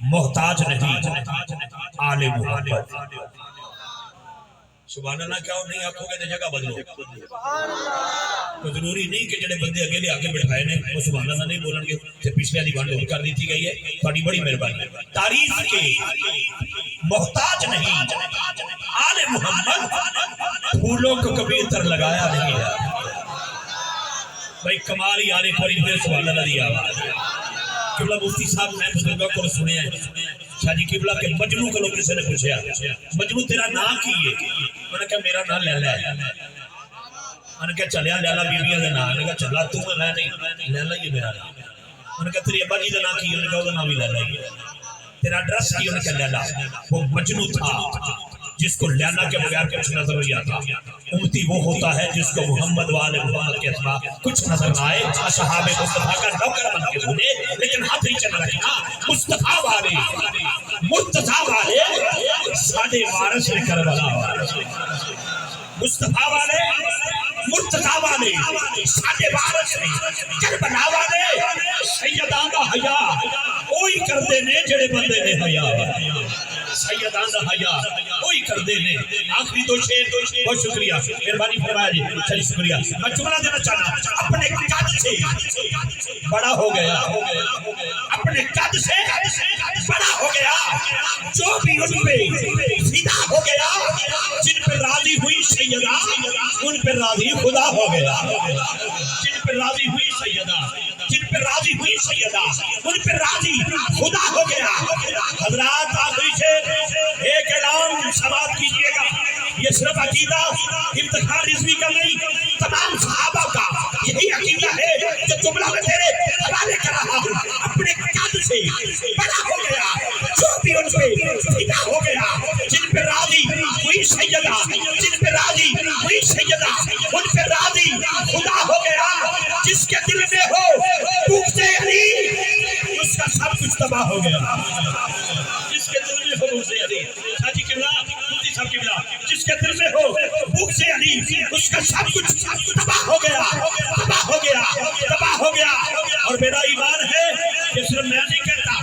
محتاج نہیں آل محمد۔ سبحان اللہ کیا نہیں آنکھوں کے جگہ بدلو۔ تو ضروری نہیں کہ جڑے بندے اگلے آگے بٹھائے نے وہ سبحان اللہ نہیں بولن گے تے پچھلے والی بند کر دی گئی ہے۔ تھوڑی بڑی مہربانی۔ تعریف کے محتاج نہیں آل محمد، پھولوں کو کبھی اتر لگایا نہیں ہے۔ بھائی کمال ہی آنے پر پھر سبحان اللہ دی آواز۔ قبلہ مفتی صاحب میں بزرگوں کو سنے ہیں شاہ جی قبلہ کے مجنوں کو لوگ کسی نے پوچھا مجنوں تیرا نام کی ہے؟ انہوں نے کہا میرا نام لیلا ہے۔ انہوں نے کہا چلیا لیلا بیویاں دے نام۔ انہوں نے کہا چلا تو میں نہیں لیلا یہ میرا نام۔ انہوں نے کہا تیری ابا جی دے نام کی؟ انہوں نے کہا وہ نام ہی لیلا ہی ہے۔ تیرا ڈریس کی؟ انہوں نے کہا لیلا۔ وہ مجنوں تھا جس کو لیلا کے بغیر کچھ نظر نہیں آتا۔ امتی وہ ہوتا ہے جس کو محمد والے محمد کے اسما کچھ نظر نہ آئے۔ اصحاب مصطفیٰ کا نوکر بن کے بھولے لیکن ہاتھ نیچے نہ رکھنا۔ مصطفیٰ والے مرتضیٰ والے ساڈے وارث نے کربلا والے۔ مصطفیٰ والے مرتضیٰ والے ساڈے وارث نے کربلا والے۔ سیداں دا حیا وہی کردے نے جڑے بندے نے حیا۔ سیداں دا حیا وہی کردے نے۔ آخری دو شعر بہت شکریہ مہربانی فرمایا جی چلیے شکریہ۔ میں جملہ دینا چاہنا اپنے قد سے بڑا ہو گیا، اپنے قد سے بڑا ہو گیا، جو بھی ان پہ فدا ہو گیا، جن پہ راضی ہوئی سیدہ ان پہ راضی خدا ہو گیا۔ جن پہ راضی ہوئی سیدہ جن پہ راضی ہوئی سیدہ ان پہ راضی خدا ہو گیا۔ حضرات آخری سے ایک اعلان سماعت کیجئے گا، یہ صرف عقیدہ افتخار رضوی کا نہیں تمام صحابہ کا یہی عقیدہ ہے جو جملہ میں تیرے حوالے کر رہا ہوں۔ اپنے قد سے بڑا ہو گیا، جو بھی ان پہ فدا ہو گیا، جن پہ راضی ہوئی سیدہ جن پہ راضی ہوئی سیدہ ان پہ راضی خدا ہو گیا۔ جس کے دل میں ہو بغض علی اس کا سب کچھ تباہ ہو گیا۔ جس کے دل میں ہو بغض علی شاہ جی قبلہ مفتی صاحب قبلہ جس کے دل میں ہو بغض علی اس کا سب کچھ تباہ ہو گیا، تباہ ہو گیا، تباہ ہو گیا۔ اور میرا ایمان ہے کہ صرف میں نہیں کہتا،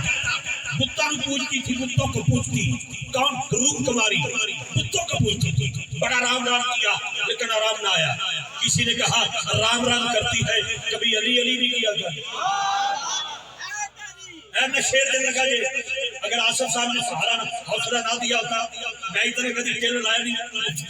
بتوں کو پوجتی تھی، بتوں کو پوجتی کون؟ روپ کماری بتوں کو پوجتی تھی، بڑا رام رام کیا لیکن آرام نہ آیا۔ کسی نے کہا رام رام کرتی ہے کبھی علی علی بھی کیا گیا۔ میں شیر دے لگا جی اگر آصف صاحب نے سہارا حوصلہ نہ دیا ہوتا میں اتنے کدی ٹیلر لایا نہیں۔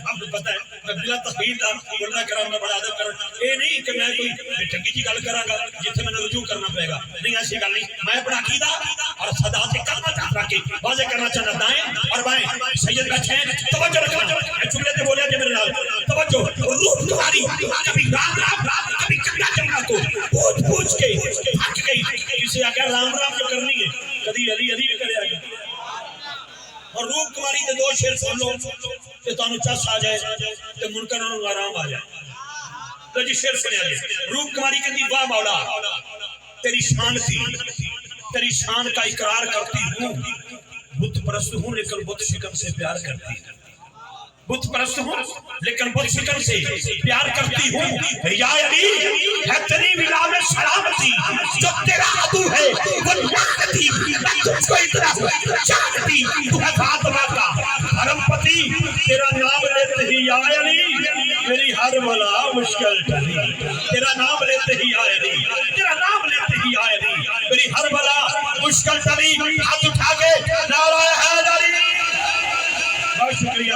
آپ کو پتہ ہے میں بلا تخیل دا بولنا کرا میں بڑا ادب کرا یہ نہیں کہ میں کوئی چنگی جی گل کراں گا جتھے میں رجوع کرنا پائے گا، نہیں ایسی گل نہیں۔ میں اپنا عقیدہ اور صدا سے کلمہ چاہتا کے واضح کرنا چاہتا دائیں اور بائیں سید کا چین توجہ رکھنا۔ میں جملے تے بولیا جی میرے نال توجہ۔ روح تمہاری کبھی رام رام کبھی چنگا چنگا کو پوچھ پوچھ کے تھک گئی، کسی اگر رام رام جو کرنی ہے کدی علی علی بھی کرے آگے۔ اور روح کماری تے دو شیر سن لو کہ تانوں چس آ جائے تے منکر انہوں آرام آ جائے۔ تو جی شیر سنے آگے روح کماری کہتی واہ مولا تیری شان تھی، تیری شان کا اقرار کرتی ہوں، بت پرست ہوں لیکن بت شکن سے پیار کرتی ہوں، بت پرست ہوں لیکن بت شکن سے پیار کرتی ہوں۔ یا علی ہے تیری ملا میں سلامتی، جو تیرا عدو ہے وہ لعنتی، میں تجھ کو اتنا جانتی، تو ہے فاطمہ کا حرم پتی، تیرا نام لیتے ہی یا علی میری ہر بلا مشکل ٹلی، تیرا نام لیتے ہی یا علی تیرا نام لیتے ہی یا علی میری ہر بلا مشکل ٹلی۔ ہاتھ اٹھا کے نعرہ حیدری۔ بہت شکریہ۔